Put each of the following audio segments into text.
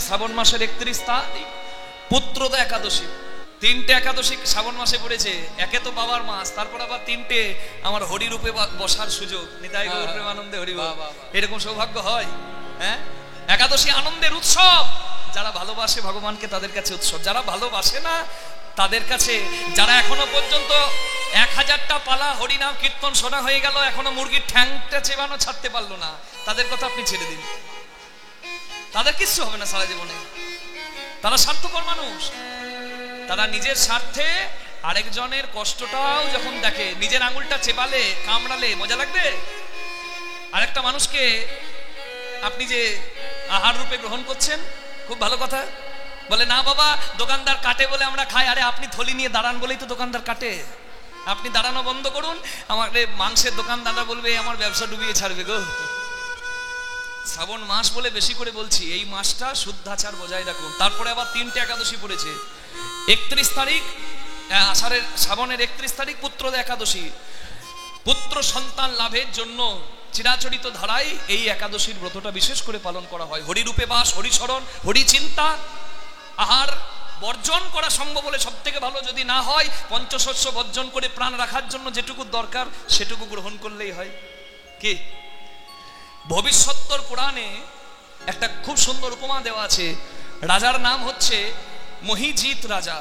শ্রাবণ মাসের 31 তারিখ পুত্রদা একাদশী। 3টে একাদশী শ্রাবণ মাসে পড়েছে। একে তো বাবার মাস, তারপর আবার 3টে আমার হরিরূপে বসার সুযোগ। নিতাই গৌর প্রেমানন্দে হরি বল। এরকম সৌভাগ্য হয়? হ্যাঁ, একাদশী আনন্দের উৎসব। যারা ভালোবাসে ভগবানকে তাদের কাছে উৎসব, যারা ভালোবাসে না তাদের কাছে, যারা এখনো পর্যন্ত 1000টা পালা হরিনাম কীর্তন শোনা হয়ে গেল, এখনো মুরগির ঠ্যাংটা চেবানো ছাড়তে পারলো না, তাদের কথা আপনি ছেড়ে দিন। তাদের কিচ্ছু হবে না সারা জীবনে। তারা স্বার্থপর মানুষ। তারা নিজের স্বার্থে আরেকজনের কষ্টটাও যখন দেখে, নিজের আঙুলটা চেবালে কামড়ালে মজা লাগবে? আরেকটা মানুষকে আপনি যে আহার রূপে গ্রহণ করছেন, খুব ভালো কথা। বলে না বাবা দোকানদার কাটে বলে আমরা খাই। আরে আপনি থলি নিয়ে দাঁড়ান বলেই তো দোকানদার কাটে। আপনি দাঁড়ানো বন্ধ করুন, আমার মাংসের দোকানদাররা বলবে আমার ব্যবসা ডুবিয়ে ছাড়বে গো। শ্রাবণ মাস বলে বেশি করে বলছি, এই মাসটা শুদ্ধাচার বজায় রাখুন। তারপরে আবার 3টে একাদশী পড়েছে। 31 তারিখ আষাঢ়ের, শ্রাবণের 31 তারিখ পুত্রদা একাদশী। পুত্র সন্তান লাভের জন্য চিরাচরিত ধারায় এই একাদশীর ব্রতটা বিশেষ করে পালন করা হয়। হরিরূপে বাস, হরিস্মরণ, হরিচিন্তা, আহার বর্জন করা সম্ভব হলে সব থেকে ভালো। যদি না হয় পঞ্চশস্য বর্জন করে প্রাণ রাখার জন্য যেটুকু দরকার সেটুকু গ্রহণ করলেই হয়। কি ভবিষ্যত্তর পুরাণে একটা খুব সুন্দর উপমা দেওয়া আছে। রাজার নাম হচ্ছে মহিজিৎ রাজা,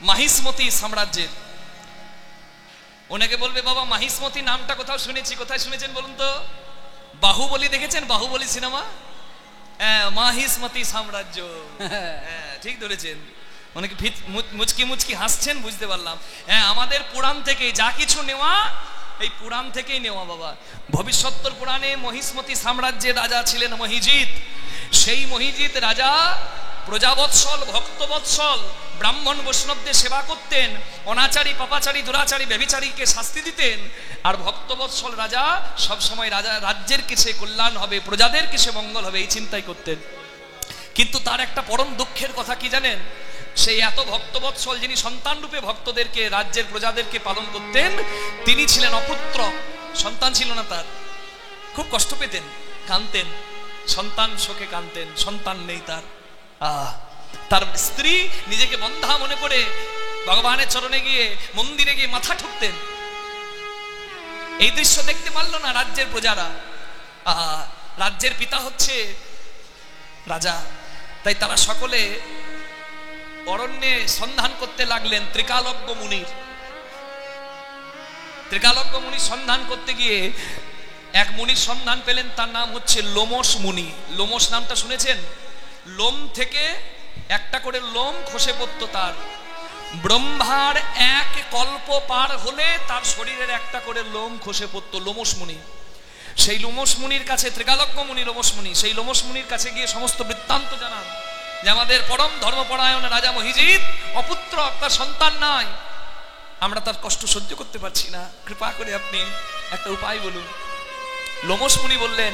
মাহিষ্মতি সাম্রাজ্যের। অনেকে বলবে বাবা মাহিষ্মতি নামটা কোথাও শুনেছি। কোথায় শুনেছেন বলুন তো? বাহুবলী দেখেছেন? বাহুবলী সিনেমা। হ্যাঁ, মাহিষ্মতি সাম্রাজ্য। হ্যাঁ, ঠিক ধরেছেন। অনেকে মুচকি মুচকি হাসছেন, বুঝতে পারলাম। হ্যাঁ, আমাদের পুরাণ থেকে যা কিছু নেওয়া এই পুরাণ থেকেই নেওয়া বাবা। ভবিষ্যত্তর পুরাণে মহিষ্মতি সাম্রাজ্যের রাজা ছিলেন মহিজিৎ। সেই মহিজিৎ রাজা প্রজাবৎসল, ভক্তবৎসল, ব্রাহ্মণ বৈষ্ণবদের সেবা করতেন, অনাচারী পাপাচারী দুরাচারী ব্যভিচারীকে শাস্তি দিতেন। আর ভক্তবৎসল রাজা সবসময় রাজ্যের কিসে কল্যাণ হবে, প্রজাদের কিসে মঙ্গল হবে এই চিন্তাই করতেন। কিন্তু তার একটা পরম দুঃখের কথা কি জানেন? সেই এত ভক্তবৎসল যিনি সন্তান রূপে ভক্তদেরকে, রাজ্যের প্রজাদেরকে পালন করতেন, তিনি ছিলেন অপুত্র। সন্তান ছিল না তার। খুব কষ্ট পেতেন, কাঁদতেন, সন্তান শোকে কাঁদতেন, সন্তান নেই তার। তার স্ত্রী নিজেকে বন্ধা মনে করে ভগবানের চরণে গিয়ে, মন্দিরে গিয়ে মাথা ঠুকতেন। এই দৃশ্য দেখতে পারল না রাজ্যের প্রজারা। রাজ্যের পিতা হচ্ছে রাজা, তাই তারা সকলে অরণ্যে সন্ধান করতে লাগলেন ত্রিকালজ্ঞ মুনির। ত্রিকালজ্ঞ মুনির সন্ধান করতে গিয়ে এক মুনির সন্ধান পেলেন, তার নাম হচ্ছে লোমশ মুনি। লোমশ নামটা শুনেছেন? লোম থেকে একটা করে লোম খসে পড়তো তার। ব্রহ্মার এক কল্প পার হলে তার শরীরের একটা করে লোম খসে পড়তো। লোমশ মুনি। সেই লোমশ মুনির কাছে, ত্রিকালজ্ঞ মুনি লোমশ মুনি, সেই লোমশ মুনির কাছে গিয়ে সমস্ত বৃত্তান্ত জানান যে আমাদের পরম ধর্মপরায়ণ রাজা মহিজিৎ অপুত্র, তার সন্তান নাই, আমরা তার কষ্ট সহ্য করতে পারছি না, কৃপা করে আপনি একটা উপায় বলুন। লোমশ মুনি বললেন,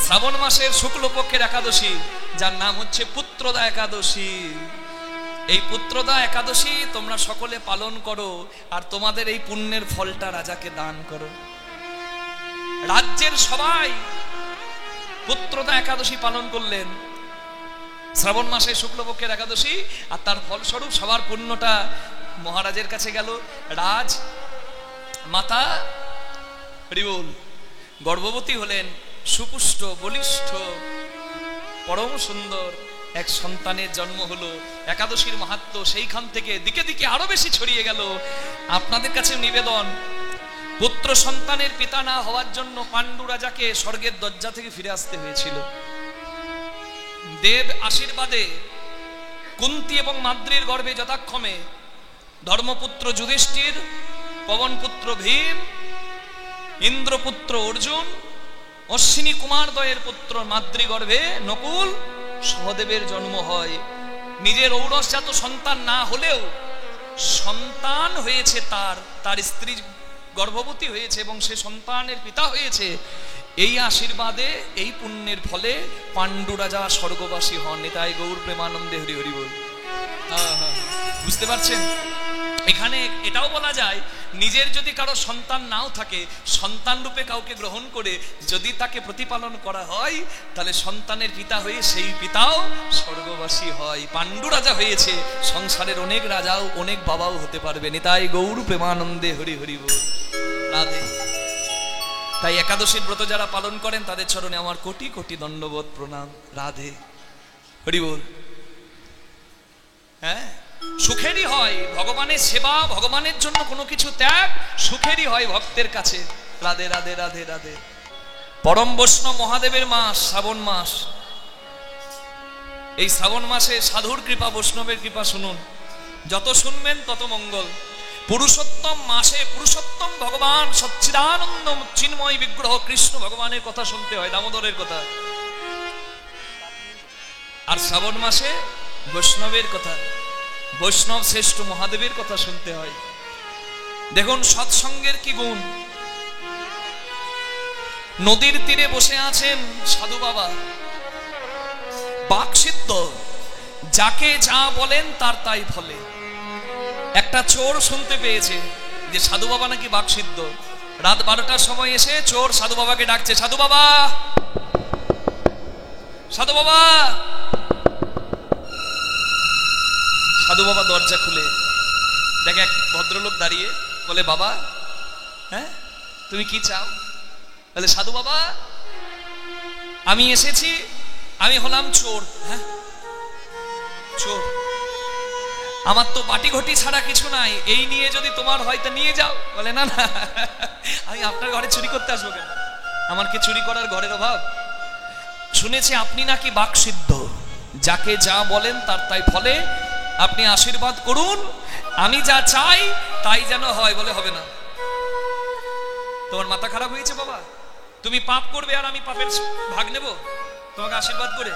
শ্রাবণ মাসের শুক্লপক্ষের একাদশী, যার নাম হচ্ছে পুত্রদা একাদশী, এই পুত্রদা একাদশী তোমরা সকলে পালন করো, আর তোমাদের এই পুণ্যের ফলটা রাজাকে দান করো। রাজ্যের সবাই পুত্রদা একাদশী পালন করলেন, শ্রাবণ মাসে শুক্লপক্ষের একাদশী, আর তার ফলস্বরূপ সবার পুণ্যটা মহারাজের কাছে গেল। রাজ মাতা হরিবোল গর্ভবতী হলেন, সুপুষ্ট বলিষ্ঠ পরম সুন্দর এক সন্তানের জন্ম হলো। একাদশীর মাহাত্ম্য সেইখান থেকে দিকে দিকে আরো বেশি ছড়িয়ে গেল। আপনাদের কাছে নিবেদন, পুত্র সন্তানের পিতা না হওয়ার জন্য পাণ্ডু রাজাকে স্বর্গের দরজা থেকে ফিরে আসতে হয়েছিল। দেব আশীর্বাদে কুন্তী এবং মাদ্রীর গর্ভে যথাক্রমে ধর্মপুত্র যুধিষ্ঠির, পবনপুত্র ভীম, ইন্দ্রপুত্র অর্জুন, অশ্বিনী কুমারদ্বয়ের পুত্র মাতৃগর্ভে নকুল সহদেবের জন্ম হয়। নিজের ঔরসজাত সন্তান না হলেও সন্তান হয়েছে তার স্ত্রী গর্ভবতী হয়েছে এবং সে সন্তানের পিতা হয়েছে। এই আশীর্বাদে, এই পুণ্যের ফলে পাণ্ডু রাজা স্বর্গবাসী হন। নিতাই গৌর প্রেমানন্দে হরি হরি বল। বুঝতে পারছেন? এখানে এটাও বলা যায়, নিজের যদি কারো সন্তান নাও থাকে, সন্তান রূপে কাউকে গ্রহণ করে যদি তাকে প্রতিপালন করা হয়, তাহলে সন্তানের পিতা হয়ে সেই পিতাও স্বর্গবাসী হয়। পাণ্ডু রাজা হয়েছে, সংসারের অনেক রাজাও অনেক বাবাও হতে পারবে। নিতাই গৌর প্রেমানন্দে হরি হরি বল, রাধে। তাই একাদশীর ব্রত যারা পালন করেন তাদের চরণে আমার কোটি কোটি দণ্ডবোধ প্রণাম। রাধে হরি বল। হ্যাঁ, সুখেরই হয় ভগবানের সেবা, ভগবানের জন্য কোনো কিছু ত্যাগ সুখেরই হয় ভক্তের কাছে। রাধে রাধে রাধে রাধে। পরম বৈষ্ণব মহাদেবের মাস শ্রাবণ মাস। এই শ্রাবণ মাসে সাধুর কৃপা, বৈষ্ণবের কৃপা শুনুন, যত শুনবেন তত মঙ্গল। পুরুষোত্তম মাসে পুরুষোত্তম ভগবান সচ্চিদানন্দ চিন্ময় বিগ্রহ কৃষ্ণ ভগবানের কথা শুনতে হয়, দামোদরের কথা। আর শ্রাবণ মাসে বৈষ্ণবের কথা, বৈষ্ণব শ্রেষ্ঠ মহাদেবের কথা শুনতে হয়। দেখুন সৎসঙ্গের কি গুণ। নদীর তীরে বসে আছেন সাধু বাবা, বাকসিদ্ধ, যাকে যা বলেন তার তাই ফলে। একটা চোর শুনতে পেয়েছে যে সাধু বাবা নাকি বাকসিদ্ধ। রাত 12টার সময় এসে চোর সাধু বাবাকে ডাকছে, সাধু বাবা, সাধু বাবা। সাধু বাবা দরজা খুলে দেখে এক ভদ্রলোক দাঁড়িয়ে, বলে বাবা, হ্যাঁ তুমি কি চাও? বলে সাধু বাবা, আমি এসেছি, আমি হলাম চোর। হ্যাঁ, চোর? আমার তো বাটি ঘটি ছাড়া কিছু নাই, এই নিয়ে যদি তোমার হয় তা নিয়ে যাও। বলে না না, আমি আপনার ঘরে চুরি করতে আসবো কেন? আমার কি চুরি করার ঘরের অভাব? শুনেছি আপনি নাকি বাকসিদ্ধ, যাকে যা বলেন তার তাই ফলে। আপনি আশীর্বাদ করুন, আমি যা চাই তাই যেন হয়। বলে হবে না। তোমার মাথা খারাপ হয়েছে বাবা? তুমি পাপ করবে আর আমি পাপের ভাগ নেব তোমাকে আশীর্বাদ করে?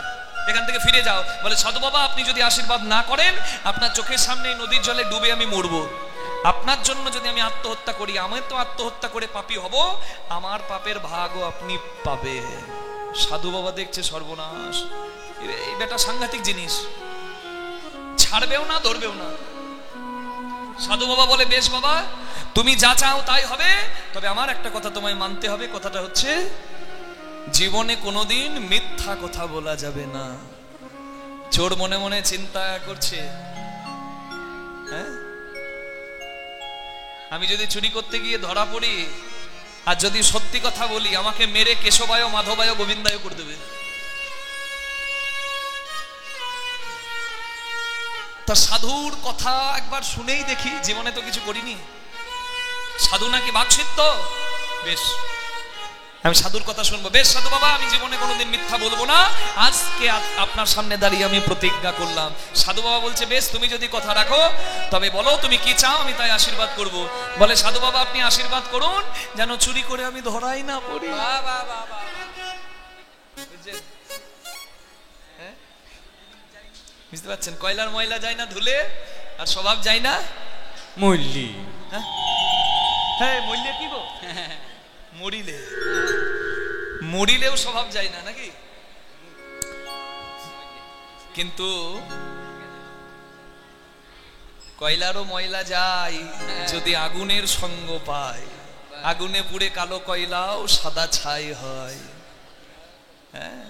এখান থেকে ফিরে যাও। বলে সাধু বাবা, আপনি যদি আশীর্বাদ না করেন, আপনার চোখের সামনে নদীর জলে ডুবে আমি মরবো। আপনার জন্য যদি আমি আত্মহত্যা করি, আমি তো আত্মহত্যা করে পাপী হব, আমার পাপের ভাগও আপনি পাবে। সাধু বাবা দেখছে সর্বনাশ, এই বেটা সাংঘাতিক জিনিস, ছাড়বেও না ধরবেও না। সাধু বাবা বলে, বেশ বাবা, তুমি যা চাও তাই হবে, তবে আমার একটা কথা তোমায় মানতে হবে। কথাটা হচ্ছে, জীবনে কোনোদিন মিথ্যা কথা বলা যাবে না। চোর মনে মনে চিন্তা করছে, হ্যাঁ, আমি যদি চুরি করতে গিয়ে ধরা পড়ি আর যদি সত্যি কথা বলি, আমাকে মেরে কেশবায়, মাধবায়, গোবিন্দায় করে দেবে। তা সাধুর কথা একবার শুনেই দেখি, জীবনে তো কিছু করিনি। সাধু নাকি বাকসিদ্ধ? বেশ, আমি সাধুর কথা শুনবো। বেশ সাধু বাবা, আমি জীবনে কোনোদিন মিথ্যা বলবো না, আজকে আপনার সামনে দাঁড়িয়ে আমি প্রতিজ্ঞা করলাম। সাধু বাবা বলছে, বেশ, তুমি যদি কথা রাখো তবে বলো তুমি কি চাও, আমি তাই আশীর্বাদ করব। বলে সাধু বাবা, আপনি আশীর্বাদ করুন যেন চুরি করে আমি ধরাই না পড়ি। বুঝতে পারছেন? কয়লার ময়লা যায় না ধুলে, আর স্বভাব যায় না মল্লি। হ্যাঁ, মল্লি কি গো? মরিলে, মরিলেও স্বভাব যায় না নাকি? কিন্তু কয়লারও ময়লা যায় যদি আগুনের সঙ্গ পায়। আগুনে পুড়ে কালো কয়লাও সাদা ছাই হয়। হ্যাঁ,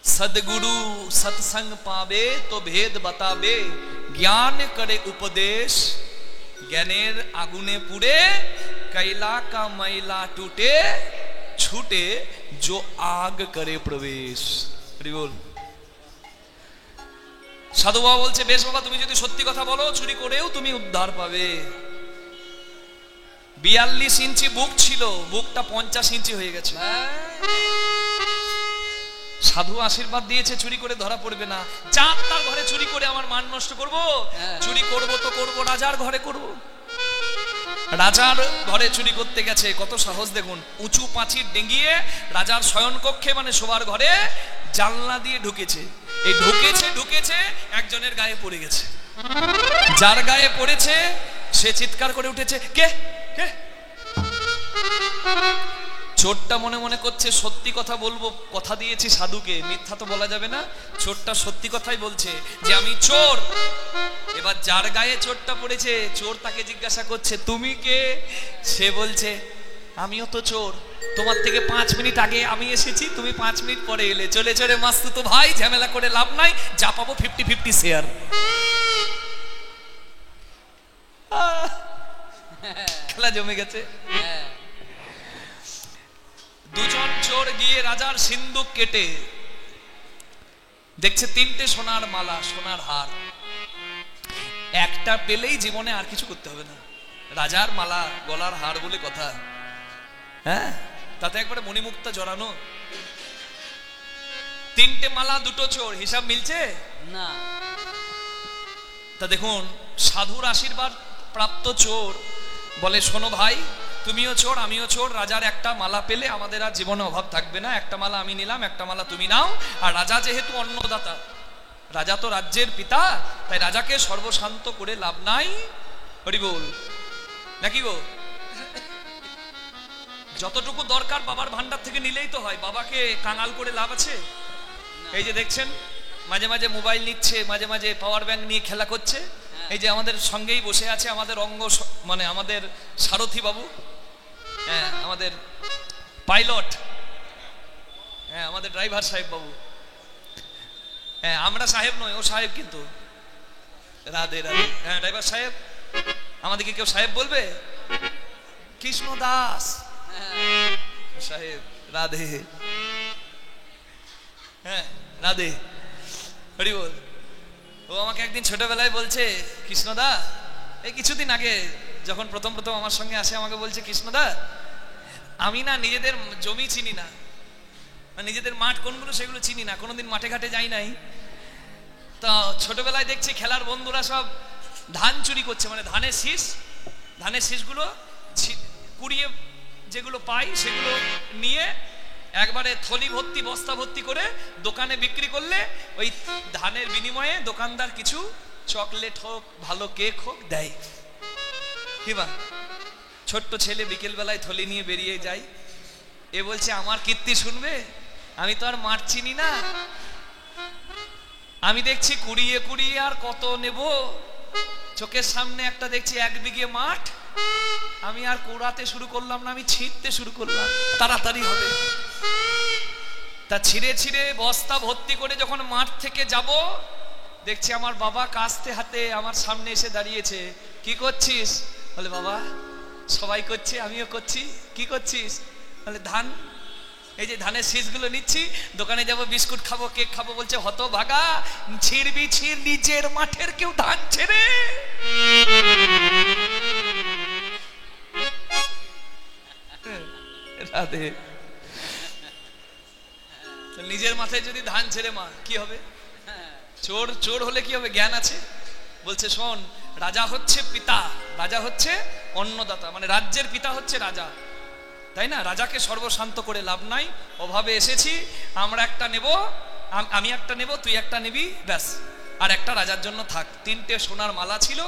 सदगुरु सत्संग पावे तो भेद बतावे, ज्ञान करे उपदेश। ज्ञानेर आगुने पुड़े कैला का मैला टूटे, छूटे जो आग करे प्रवेश। बोल। साधु बाबा बोलছে, বেশ বাবা, তুমি যদি সত্যি কথা বলো, চুরি করেও তুমি উদ্ধার পাবে। 42 ইঞ্চি বুক ছিল, বুকটা 50 ইঞ্চি হয়ে গেছে। সাধু আশীর্বাদ দিয়েছে, চুরি করে ধরা পড়বে না। চাঁদ তার ঘরে চুরি করে আমার মান নষ্ট করব? চুরি করব তো করব, রাজার ঘরে করব। রাজার ঘরে চুরি করতে গেছে, কত সাহস দেখুন। উঁচু পাঁচির ডেঙ্গিয়ে রাজার শয়ন কক্ষে, মানে শোবার ঘরে জানলা দিয়ে ঢুকেছে। এই ঢুকেছে একজনের গায়ে পড়ে গেছে। যার গায়ে পড়েছে সে চিৎকার করে উঠেছে, কে কে? চোরটা মনে মনে করছে সত্যি কথা বলবো, কথা দিয়েছি সাধুকে, মিথ্যা তো বলা যাবে না। চোরটা সত্যি কথাই বলছে যে আমি চোর। এবার যার গায়ে চোরটা পড়েছে, চোর তাকে জিজ্ঞাসা করছে তুমি কে? সে বলছে আমিও তো চোর, তোমার থেকে 5 মিনিট আগে আমি এসেছি, তুমি 5 মিনিট পরে এলে। চলে চলে মাস্তুতো ভাই, ঝামেলা করে লাভ নাই, যা পাবো 50-50 শেয়ার। খেলা জমে গেছে। দুজন চোর গিয়ে রাজার সিন্দুক কেটে দেখছে 3টে সোনার মালা, সোনার হার। একটা পেলেই জীবনে আর কিছু করতে হবে না, রাজার মালা, গলার হার বলে কথা। হ্যাঁ, তাতে একবারে মণিমুক্তা জড়ানো। 3টে মালা, 2টো চোর, হিসাব মিলছে না। তা দেখুন, সাধুর আশীর্বাদ প্রাপ্ত চোর বলে শোনো ভাই, তুমিও চোর আমিও চোর, রাজার একটা মালা পেলে আমাদের আর জীবনে অভাব থাকবে না। একটা মালা আমি নিলাম, একটা মালা তুমি নাও। আর রাজা যেহেতু অন্নদাতা, রাজা তো রাজ্যের পিতা, তাই রাজাকে সর্বশান্ত করে লাভ নাই। হরি বল, নাকি গো? যতটুকু দরকার বাবার ভান্ডার থেকে নিলেই তো হয়, বাবাকে কাঙাল করে লাভ আছে? এই যে দেখছেন মাঝে মাঝে মোবাইল নিচ্ছে, মাঝে মাঝে পাওয়ার ব্যাংক নিয়ে খেলা করছে। এই যে আমাদের সঙ্গেই বসে আছে আমাদের মানে আমাদের সারথী বাবু, হ্যাঁ আমাদের পাইলট, হ্যাঁ আমাদের ড্রাইভার সাহেব বাবু। হ্যাঁ আমরা সাহেব নয়, ও সাহেব কিন্তু। রাধে রাধে। হ্যাঁ ড্রাইভার সাহেব, আমাদেরকে কেউ সাহেব বলবে? কৃষ্ণ দাস সাহেব, রাধে। হ্যাঁ রাধে, হরি বল। ও আমাকে একদিন ছোটবেলায় বলছে কৃষ্ণদা, এই কিছুদিন আগে যখন প্রথম আমার সঙ্গে আসে, আমাকে বলছে কৃষ্ণদা আমি না নিজেদের জমি চিনি না, নিজেদের মাঠ কোনগুলো সেগুলো চিনি না, কোনোদিন মাঠে ঘাটে যাই নাই। তো ছোটবেলায় দেখছি খেলার বন্ধুরা সব ধান চুরি করছে, মানে ধানের শীষগুলো কুড়িয়ে যেগুলো পাই সেগুলো নিয়ে একবারে থলি ভর্তি, বস্তা ভর্তি করে দোকানে বিক্রি করলে ওই ধানের বিনিময়ে দোকানদার কিছু চকলেট হোক, ভালো কেক হোক দেয়। কি বা ছোট্ট ছেলে বিকেল বেলায় থলি নিয়ে বেরিয়ে যায়। এ বলছে আমার কীর্তি শুনবে, আমি তো আর মাঠ চিনি না, আমি দেখছি কুড়িয়ে কুড়িয়ে আর কত নেব, চোখের সামনে একটা দেখছি 1 বিঘে মাঠ, আমি আর কুড়াতে শুরু করলাম না, আমি ছিঁড়তে শুরু করলাম, তাড়াতাড়ি হবে। তা ছিঁড়ে ছিঁড়ে বস্তা ভর্তি করে যখন মাঠ থেকে যাব, দেখছি আমার বাবা কাস্তে হাতে আমার সামনে এসে দাঁড়িয়েছে। কি করছিস? বলে বাবা সবাই করছে আমিও করছি। কি করছিস? বলে ধান, এই যে ধানের শীষগুলো নিচ্ছি, দোকানে যাব বিস্কুট খাবো, কেক খাবো। বলছে হতভাগা, ছিঁড়বি ছিঁড়, নিজের মাঠের কেউ ধান ছেড়ে। রাধে। নিজের মাথায় যদি ধান ছেড়ে মা কি হবে? চোর চোর হলে কি হবে? জ্ঞান আছে। বলছে শোন, রাজা হচ্ছে পিতা, রাজা হচ্ছে অন্নদাতা, মানে রাজ্যের পিতা হচ্ছে রাজা, তাই না? রাজাকে সর্বশান্ত করে লাভ নাই। অভাবে এসেছি, আমরা একটা নেব, আমি একটা নেব, তুই একটা নিবি, ব্যাস, আর একটা রাজার জন্য থাক। 3টে সোনার মালা ছিল,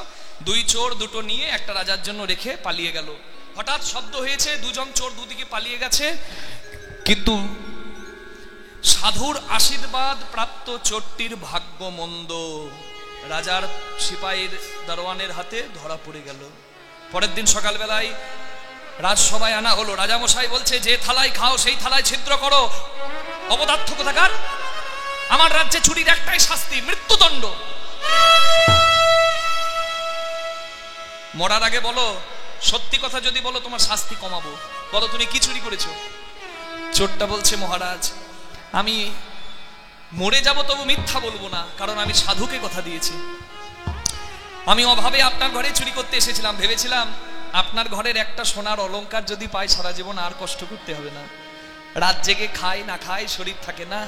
2 চোর 2টো নিয়ে একটা রাজার জন্য রেখে পালিয়ে গেল। হঠাৎ শব্দ হয়েছে, 2জন চোর দুদিকে পালিয়ে গেছে, কিন্তু সাধুর আশীর্বাদ প্রাপ্ত চোরটির ভাগ্য মন্দ, রাজার সিপাহীর দারোয়ানের হাতে ধরা পড়ে গেল। পরের দিন সকালবেলায় রাজসভায় আনা হলো। রাজামশাই বলছে যে থালায় খাও সেই থালায় ছিদ্র করো। অপদার্থ কোথাকার, আমার রাজ্যে চুরির একটাই শাস্তি, মৃত্যুদণ্ড। মরার আগে বলো, সত্যি কথা যদি বলো তোমার শাস্তি কমাবো। বলো তুমি কি চুরি করেছো? চোরটা বলছে মহারাজ আমি মরে যাব তবু মিথ্যা বলবো না, কারণ আমি সাধুকে কথা দিয়েছি। আমি অভাবে আপনার ঘরে চুরি করতে এসেছিলাম, ভেবেছিলাম আপনার ঘরের একটা সোনার অলংকার যদি পাই সারা জীবন আর কষ্ট করতে হবে না। রাত জেগে খাই না খাই, শরীর থাকে না,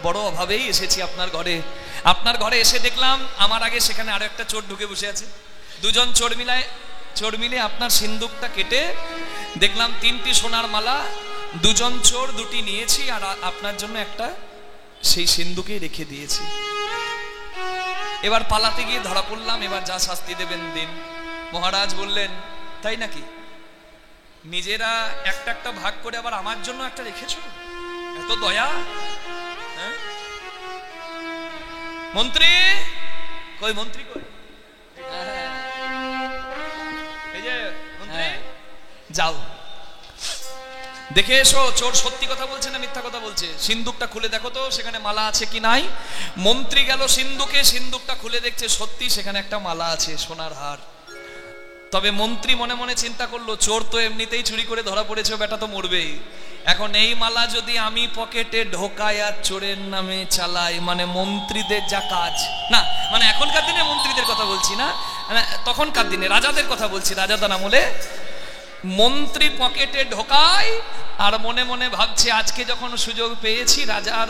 বড় অভাবেই এসেছি আপনার ঘরে। আপনার ঘরে এসে দেখলাম আমার আগে সেখানে আরো একটা চোর ঢুকে বসে আছে। 2জন চোর মিলে আপনার সিন্দুকটা কেটে দেখলাম 3টি সোনার মালা, 2জন চোর 2টি নিয়েছি, আর আপনার জন্য একটা সেই সিন্দুকে রেখে দিয়েছি। এবার পালাতে গিয়ে ধরা পড়লাম, এবার যা শাস্তি দেবেন দিন। মহারাজ বললেন তাই নাকি? নিজেরা একটা একটা ভাগ করে আবার আমার জন্য একটা রেখেছো, এত দয়া। হ্যাঁ মন্ত্রী কই, মন্ত্রী কই? এই যে মন্ত্রী, যাও দেখে এসো চোর সত্যি কথা বলছে না মিথ্যা কথা বলছে। সিন্দুকটা খুলে দেখো তো সেখানে মালা আছে কি নাই। মন্ত্রী গেল সিন্দুকে, সিন্দুকটা খুলে দেখছে সত্যি সেখানে একটা মালা আছে, সোনার হার। তবে মন্ত্রী মনে মনে চিন্তা করলো, চোর তো এমনিতেই চুরি করে ধরা পড়েছে, বেটা তো মরবেই। এখন এই মালা যদি আমি পকেটে ঢোকাই আর চোরের নামে চালাই, মানে মন্ত্রীদের যা কাজ না, মানে এখনকার দিনে মন্ত্রীদের কথা বলছি না, তখনকার দিনে রাজাদের কথা বলছি, রাজাদান আমলে মন্ত্রী পকেটে ঢোকায় আর মনে মনে ভাবছে আজকে যখন সুযোগ পেয়েছি রাজার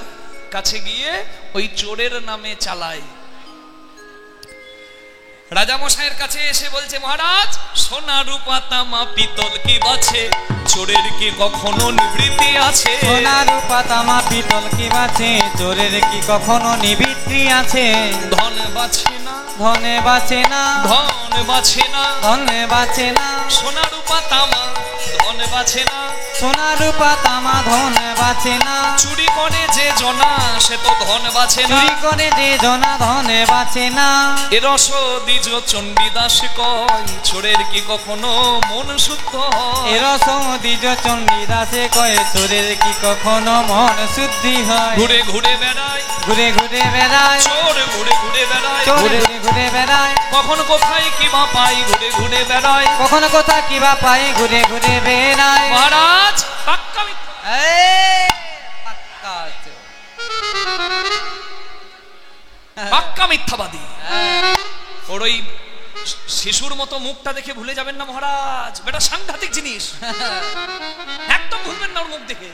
কাছে গিয়ে ওই চোরের নামে চালাই। রাজা মশাইয়ের কাছে এসে বলছে, মহারাজ সোনা রূপা তামা পিতল কি বাছে, চোরের কি কখনো নিবৃত্তি আছে? সোনা রূপা তামা পিতল কি বাছে, চোরের কি কখনো নিবৃত্তি আছে? ধন বাছে না, ধনে বাঁচে না, ধন বাছে না, ধনে বাঁচে না, সোনা রূপা তামা ধন বাছে না, সোনা রূপা তামা ধনে বাঁচে না। চুরি করে যে জনা সে তো ধন বাছে না, চুরি করে যে জনা ধনে বাঁচে না। এ রস দ্বিজ চণ্ডীদাস কয়, চোরের কি কখনো মন শুদ্ধ হয়? এ রস দ্বিজ চণ্ডীদাসে কয়, চোরের কি কখনো মন শুদ্ধি হয়? ঘুরে ঘুরে বেড়ায়, ঘুরে ঘুরে বেড়ায়, চোর ঘুরে ঘুরে বেড়ায়, চোর ঘুরে ঘুরে বেড়ায়, কখন কোথায় কি বা পাই ঘুরে ঘুরে বেড়ায়, কখনো কোথা কিবা পাই ঘুরে ঘুরে বেড়ায়। মহারাজ পাক্কা মিথ্যা, পাক্কা আছে। পাক্কা মিথ্যাবাদী। ওর ওই শিশুর মতো মুখটা দেখে ভুলে যাবেন না মহারাজ, বেটা সাংঘাতিক জিনিস, একদম ভুলবেন না ওর মুখ দেখে।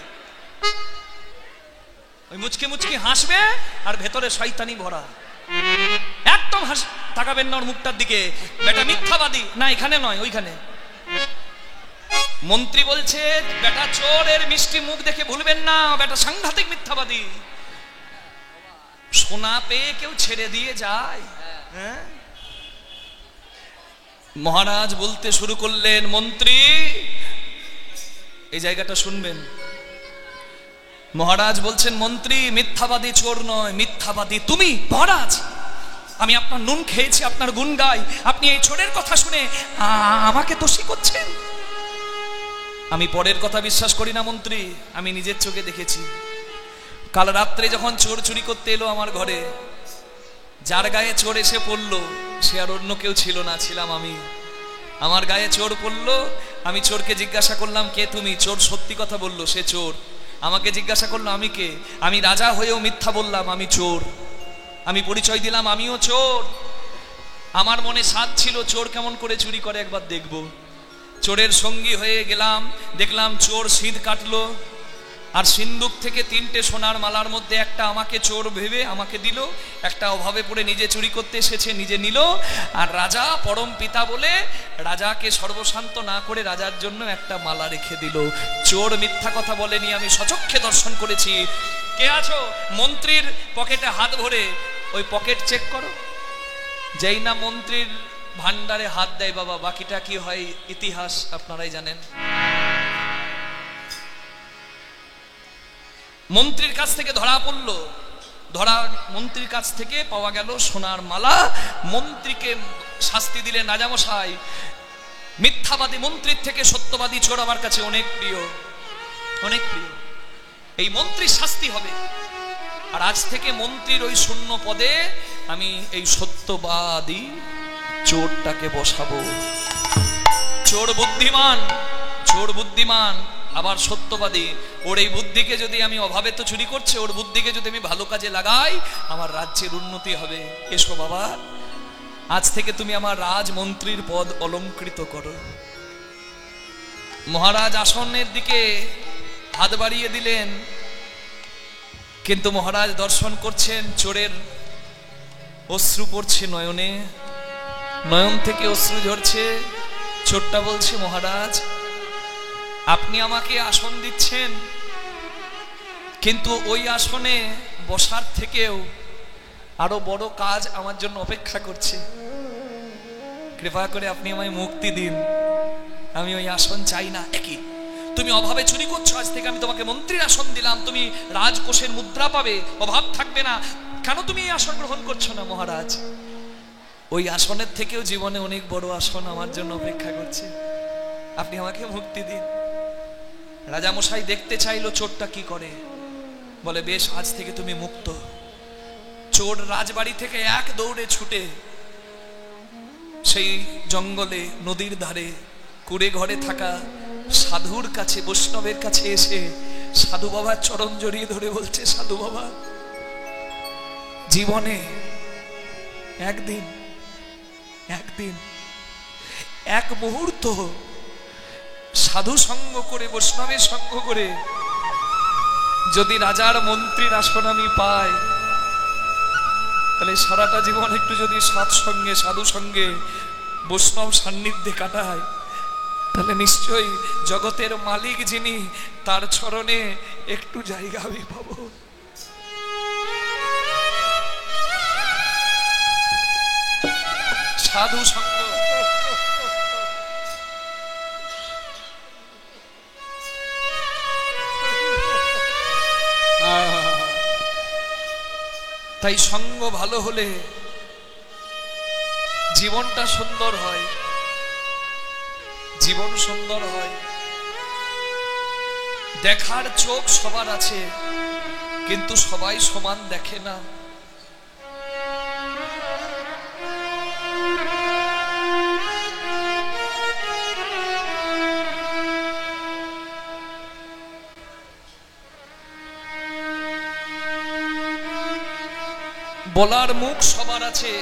ওই মুচকি মুচকি হাসবে আর ভেতরে শয়তানি ভরা, একদম তাকাবেন না ওর মুখটার দিকে, বেটা মিথ্যাবাদী। না এখানে নয় ওইখানে। মন্ত্রী বলছে, বেটা চোরের মিষ্টি মুখ দেখে ভুলবেন না, বেটা সাংঘাতিক মিথ্যাবাদী। সোনা পেয়ে কেউ ছেড়ে দিয়ে যায়? হ্যাঁ। মহারাজ বলতে শুরু করলেন, মন্ত্রী এই জায়গাটা শুনবেন। মহারাজ বলছেন, মন্ত্রী মিথ্যাবাদী চোর নয়, মিথ্যাবাদী তুমি। মহারাজ আমি আপনার নুন খেয়েছি, আপনার গুণ গাই, আপনি এই চোরের কথা শুনে আমাকে দোষী করছেন? আমি পরের কথা বিশ্বাস করি না মন্ত্রী, আমি নিজের চোখে দেখেছি। কাল রাত্রে যখন চোর চুরি করতে এলো আমার ঘরে, যার গায়ে চোর এসে পড়লো সে আর অন্য কেউ ছিল না, ছিলাম আমি। আমার গায়ে চোর পড়লো, আমি চোরকে জিজ্ঞাসা করলাম, কে তুমি? চোর সত্যি কথা বললো, সে চোর। আমাকে জিজ্ঞাসা করলো আমি কে? আমি রাজা হয়েও মিথ্যা বললাম আমি চোর। আমি পরিচয় দিলাম আমিও চোর। আমার মনে সাধ ছিল চোর কেমন করে চুরি করে একবার দেখব। চোরের সঙ্গী হয়ে গেলাম, দেখলাম চোর সিঁধ কাটলো, আর সিন্দুক থেকে 3টে সোনার মালার মধ্যে একটা আমাকে চোর ভেবে আমাকে দিল, একটা অভাবে পড়ে নিজে চুরি করতে এসেছে নিজে নিল, আর রাজা পরম পিতা বলে রাজাকে সর্বশান্ত না করে রাজার জন্য একটা মালা রেখে দিল। চোর মিথ্যা কথা বলেনি, আমি সচক্ষে দর্শন করেছি। কে আছো? মন্ত্রীর পকেটে হাত ভরে ওই পকেট চেক করো। যেই না মন্ত্রীর ভান্ডারে হাত দেয় বাবা, বাকিটা কি হয় ইতিহাস আপনারাই জানেন। মন্ত্রীর কাছ থেকে ধরা পড়লো, মন্ত্রীর কাছ থেকে পাওয়া গেল সোনার মালা। মন্ত্রীকে শাস্তি দিলেন রাজামশাই। মিথ্যাবাদী মন্ত্রীর থেকে সত্যবাদী চোর আমার কাছে অনেক প্রিয়, অনেক প্রিয়। এই মন্ত্রীর শাস্তি হবে, আর আজ থেকে মন্ত্রীর ওই শূন্য পদে আমি এই সত্যবাদী চোরটাকে বসাবো। চোর বুদ্ধিমান, চোর বুদ্ধিমান আবার সত্যবাদী। ওর এই বুদ্ধিকে যদি আমি, অভাবে তো চুরি করছে, ওর বুদ্ধিকে যদি আমি ভালো কাজে লাগাই আমার রাজ্যের উন্নতি হবে। এসো বাবা, আজ থেকে তুমি আমার রাজমন্ত্রীর পদ অলংকৃত করো। মহারাজ আসনের দিকে হাত বাড়িয়ে দিলেন, কিন্তু মহারাজ দর্শন করছেন চোরের অশ্রু পড়ছে নয়নে, নয়ন থেকে অশ্রু ঝরছে। চোরটা বলছে, মহারাজ আপনি আমাকে আসন দিচ্ছেন, কিন্তু ওই আসনে বসার থেকেও আরো বড় কাজ আমার জন্য অপেক্ষা করছে। কৃপা করে আপনি আমায় মুক্তি দিন। আমি ওই আসন চাই না। একই তুমি অভাবে চুরি করছো, আজ থেকে আমি তোমাকে মন্ত্রীর আসন দিলাম, তুমি রাজকোষের মুদ্রা পাবে, অভাব থাকবে না, কেন তুমি এই আসন গ্রহণ করছো না মহারাজ? ওই আসনের থেকেও জীবনে অনেক বড় আসন আমার জন্য অপেক্ষা করছে, আপনি আমাকে মুক্তি দিন। রাজামশাই দেখতে চাইলো চোরটা কি করে, বলে বেশ, আজ থেকে তুমি মুক্ত। চোর রাজবাড়ি থেকে এক দৌড়ে ছুটে সেই জঙ্গলে নদীর ধারে কুড়ে ঘরে থাকা সাধুর কাছে, বৈষ্ণবের কাছে এসে সাধু বাবার চরণ জড়িয়ে ধরে বলছে, সাধু বাবা, জীবনে একদিন এক মুহূর্ত সাধু সঙ্গ করে, বৈষ্ণবের সঙ্গ করে যদি রাজার মন্ত্রীর আসন আমি পাই, তাহলে সারাটা জীবন একটু যদি সৎসঙ্গে, সাধু সঙ্গে, বৈষ্ণব সান্নিধ্যে কাটায়, তাহলে নিশ্চয়ই জগতের মালিক যিনি, তার চরণে একটু জায়গা আমি পাবো। সাধু সঙ্গ। তাই সঙ্গ ভালো হলে জীবনটা সুন্দর হয়, জীবন সুন্দর হয়। দেখার চোখ সবার আছে, কিন্তু সবাই সমান দেখে না। বলার মুখ সবার আছে,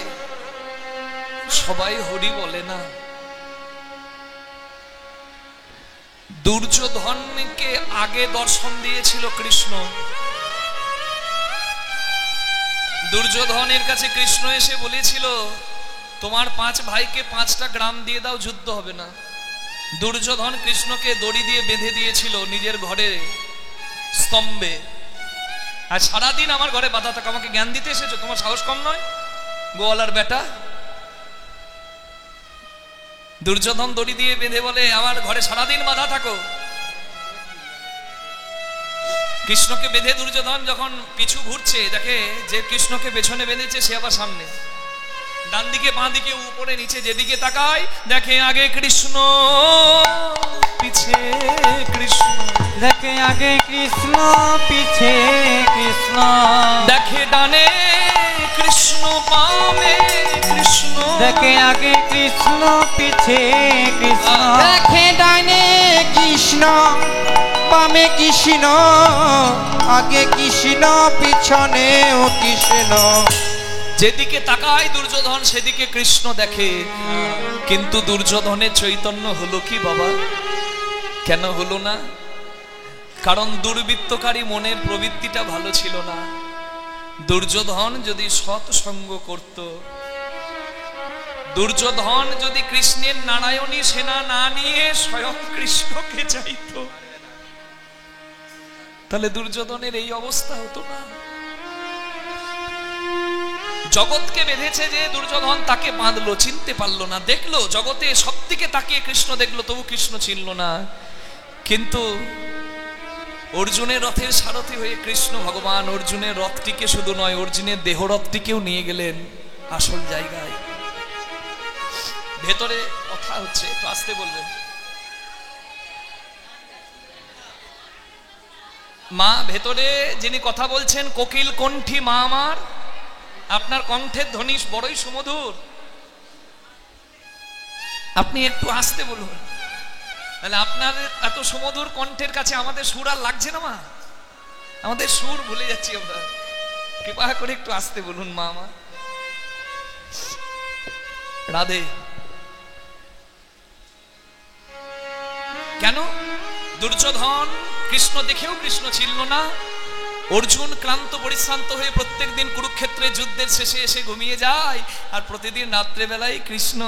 সবাই হরি বলে না। দুর্যোধনকে আগে দর্শন দিয়েছিল কৃষ্ণ। দুর্যোধনের কাছে কৃষ্ণ এসে বলেছিল, তোমার 5 ভাইকে 5টা গ্রাম দিয়ে দাও, যুদ্ধ হবে না। দুর্যোধন কৃষ্ণকে দড়ি দিয়ে বেঁধে দিয়েছিল নিজের ঘরে স্তম্ভে। আর সারাদিন আমার ঘরে বাধা থাকো, আমাকে জ্ঞান দিতে এসেছো, তোমার সাহস কম নয় গোয়ালার বেটা। দুর্যোধন দড়ি দিয়ে বেঁধে বলে, আমার ঘরে সারাদিন বাধা থাকো। কৃষ্ণকে বেঁধে দুর্যোধন যখন পিছু ঘুরছে, দেখে যে কৃষ্ণকে পেছনে বেঁধেছে সে আবার সামনে, ডান দিকে বাঁ দিকে উপরে নিচে যেদিকে তাকায় দেখে আগে কৃষ্ণ, পিছে কৃষ্ণ, দেখে আগে কৃষ্ণ, পিছে কৃষ্ণ, দেখে ডানে কৃষ্ণ, বামে কৃষ্ণ, দেখে আগে কৃষ্ণ, পিছে কৃষ্ণ, দেখে ডাইনে কৃষ্ণ, বামে কৃষ্ণ, আগে কৃষ্ণ, পিছনেও কৃষ্ণ। যেদিকে তাকায় দুর্যোধন সেদিকে কৃষ্ণ দেখে। কিন্তু দুর্যোধনের চৈতন্য হলো কি বাবা? কেন হলো না? কারণ দুর্বৃত্তকারী মনের প্রবৃত্তিটা ভালো ছিল না। দুর্যোধন যদি সৎসঙ্গ করত, দুর্যোধন যদি কৃষ্ণের নারায়ণী সেনা না নিয়ে স্বয়ং কৃষ্ণকে চাইত, তাহলে দুর্যোধনের এই অবস্থা হতো না। জগৎকে বেঁধেছে যে দুর্যোধন, তাকে বাঁধলো, চিনতে পারলো না। দেখলো জগতে সব দিকে তাকিয়ে কৃষ্ণ দেখলো, তবু কৃষ্ণ চিনল না। কিন্তু অর্জুনের রথের সারথি হয়ে কৃষ্ণ ভগবান অর্জুনের রথটিকে শুধু নয়, অর্জুনের দেহরথটিকেও নিয়ে গেলেন আসল জায়গায়। ভেতরে কথা হচ্ছে, একটু আসতে বলবেন। মা ভেতরে যিনি কথা বলছেন, কোকিল কণ্ঠী মা আমার, আপনার কণ্ঠের ধ্বনি বড়ই সুমধুর, আপনি একটু আসতে বলুন। তাহলে আপনার এত সুমধুর কণ্ঠের কাছে আমাদের সুর আর লাগছে না মা, আমাদের সুর ভুলে যাচ্ছি আমরা। কৃপা করে একটু আসতে বলুন মা আমার। রাধে। কেন? দুর্যোধন কৃষ্ণ দেখেও কৃষ্ণ ছিল না। অর্জুন ক্লান্ত পরিশ্রান্ত হয়ে প্রত্যেক দিন কুরুক্ষেত্রের যুদ্ধের শেষে এসে ঘুমিয়ে যায়, আর প্রতিদিন রাত্রেবেলায় কৃষ্ণ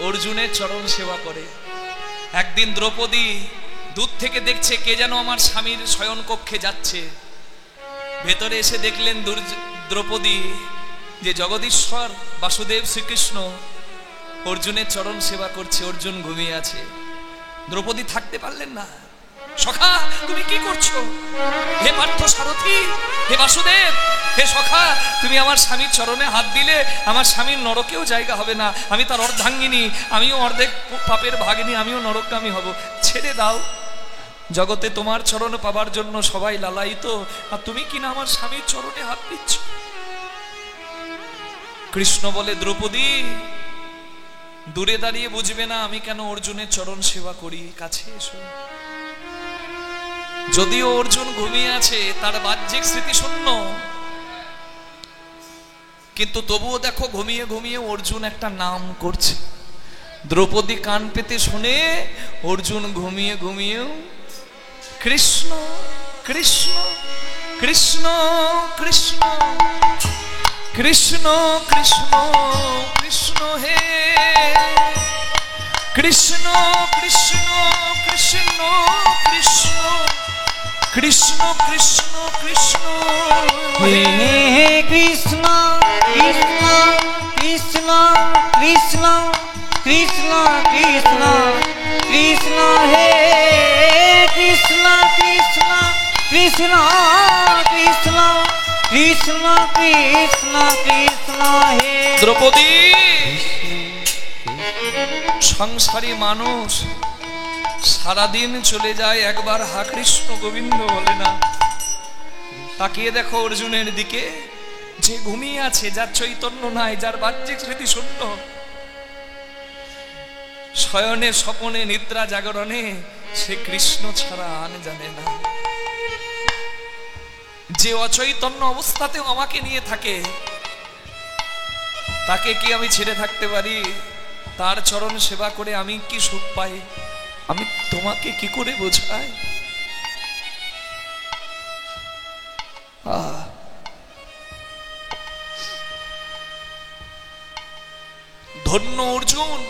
অর্জুনের চরণ সেবা করে। একদিন দ্রৌপদী দূর থেকে দেখছে কে যেন আমার স্বামীর শয়ন কক্ষে যাচ্ছে। ভেতরে এসে দেখলেন দ্রৌপদী যে জগদীশ্বর বাসুদেব শ্রীকৃষ্ণ অর্জুনের চরণ সেবা করছে, অর্জুন ঘুমিয়ে আছে। দ্রৌপদী থাকতে পারলেন না। সখা তুমি কি করছো? হে পার্থ সারথি, হে বাসুদেব, হে সখা, তুমি আমার স্বামীর চরণে হাত দিলে আমার স্বামীর নরকেও জায়গা হবে না। আমি তার অর্ধাঙ্গিনী, আমিও অর্ধেক পাপের ভাগিনী, আমিও নরকগামী হব। ছেড়ে দাও। জগতে তোমার চরণ পাবার জন্য সবাই লালায়িত, আর তুমি কিনা আমার স্বামীর চরণে হাত দিচ্ছ। কৃষ্ণ বলে, দ্রৌপদী দূরে দাঁড়িয়ে বুঝবে না আমি কেন অর্জুনের চরণ সেবা করি, কাছে এসো। যদিও অর্জুন ঘুমিয়ে আছে, তার বাহ্যিক স্মৃতি শূন্য, কিন্তু তবুও দেখো ঘুমিয়ে ঘুমিয়ে অর্জুন একটা নাম করছে। দ্রৌপদী কান পেতে শুনে অর্জুন ঘুমিয়ে ঘুমিয়েও কৃষ্ণ কৃষ্ণ কৃষ্ণ কৃষ্ণ কৃষ্ণ কৃষ্ণ কৃষ্ণ হে কৃষ্ণ কৃষ্ণ কৃষ্ণ কৃষ্ণ কৃষ্ণ কৃষ্ণ কৃষ্ণ হে কৃষ্ণ কৃষ্ণ কৃষ্ণ কৃষ্ণ কৃষ্ণ কৃষ্ণ কৃষ্ণ হে কৃষ্ণ কৃষ্ণ কৃষ্ণ কৃষ্ণ কৃষ্ণ কৃষ্ণ কৃষ্ণ হে। দ্রৌপদী সংসারী মানুষ সারাদিন চলে যায়, একবার হা কৃষ্ণ গোবিন্দ বলে না। তাকিয়ে দেখো অর্জুনের দিকে, যে ঘুমিয়ে আছে, যার চৈতন্য নাই, যার বাহ্যিক স্মৃতি শূন্য, শয়নে স্বপনে নিদ্রা জাগরণে সে কৃষ্ণ ছাড়া আন জানে না। যে অচৈতন্য অবস্থাতেও আমাকে নিয়ে থাকে, তাকে কি আমি ছেড়ে থাকতে পারি? তার চরণ সেবা করে আমি কি সুখ পাই, আমি তোমাকে কি করে বোঝাই? ধন্য অর্জুন,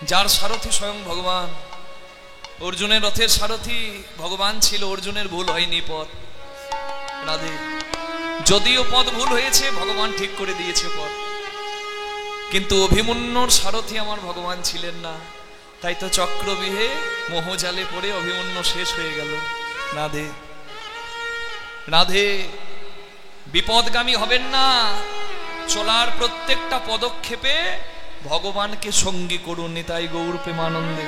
যার সারথি স্বয়ং ভগবান। অর্জুনের রথের সারথি ভগবান ছিল, অর্জুনের ভুল হয়নি পথ। রাধে, যদিও পথ ভুল হয়েছে, ভগবান ঠিক করে দিয়েছে পথ, কিন্তু অভিমন্যুর সারথি আমার ভগবান ছিলেন না। তাই তো চক্রবিহে মোহজালে পড়ে অভিমন্যু শেষ হয়ে গেল। রাধে রাধে, বিপদগামী হবেন না। চলার প্রত্যেকটা পদক্ষেপে ভগবানকে সঙ্গী করুন। নিতাই গৌর প্রেমানন্দে।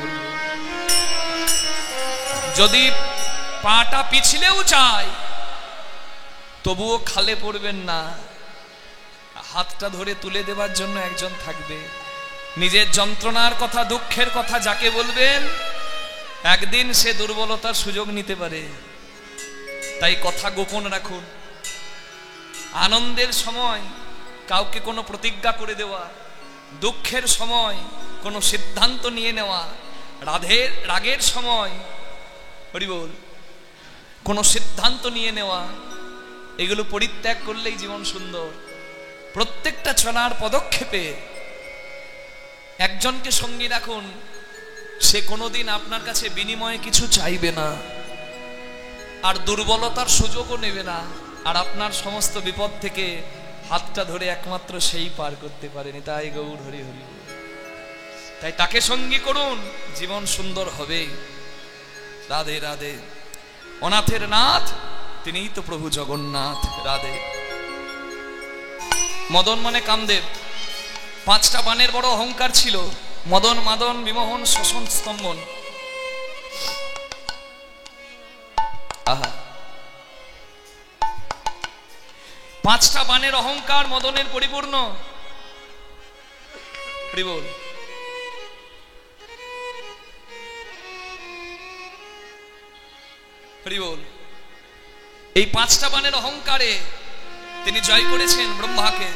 যদি পাটা পিছলেও চায়, তবুও খালে পড়বেন না। হাতটা ধরে তুলে দেবার জন্য একজন থাকবে। নিজের যন্ত্রণার কথা, দুঃখের কথা যাকে বলবেন, একদিন সে দুর্বলতার সুযোগ নিতে পারে। তাই কথা গোপন রাখুন। আনন্দের সময় কাউকে কোনো প্রতিজ্ঞা করে দেওয়া, দুঃখের সময় কোনো সিদ্ধান্ত নিয়ে নেওয়া, রাগের সময় হরি বল কোনো সিদ্ধান্ত নিয়ে নেওয়া, এগুলো পরিত্যাগ করলেই জীবন সুন্দর। প্রত্যেকটা চলার পদক্ষেপে একজনকে সঙ্গী রাখুন, সে কোনোদিন আপনার কাছে বিনিময়ে কিছু চাইবে না, আর দুর্বলতার সুযোগও নেবে না, আর আপনার সমস্ত বিপদ থেকে হাতটা ধরে একমাত্র সেই পার করতে পারেনি। তাই গৌর হরি হরি। তাই তাকে সঙ্গী করুন, জীবন সুন্দর হবে। রাধে রাধে। অনাথের নাথ তিনিই তো প্রভু জগন্নাথ। রাধে। মদন মানে কামদেব, 5টা বাণের বড় অহংকার ছিল। মদন, মাদন, বিমোহন, শোষণ, স্তম্ভন। আহা, 5টা বাণের অহংকার মদনের পরিপূর্ণ। বল বল। এই 5টা বাণের অহংকারে তিনি জয় করেছেন ব্রহ্মাকে,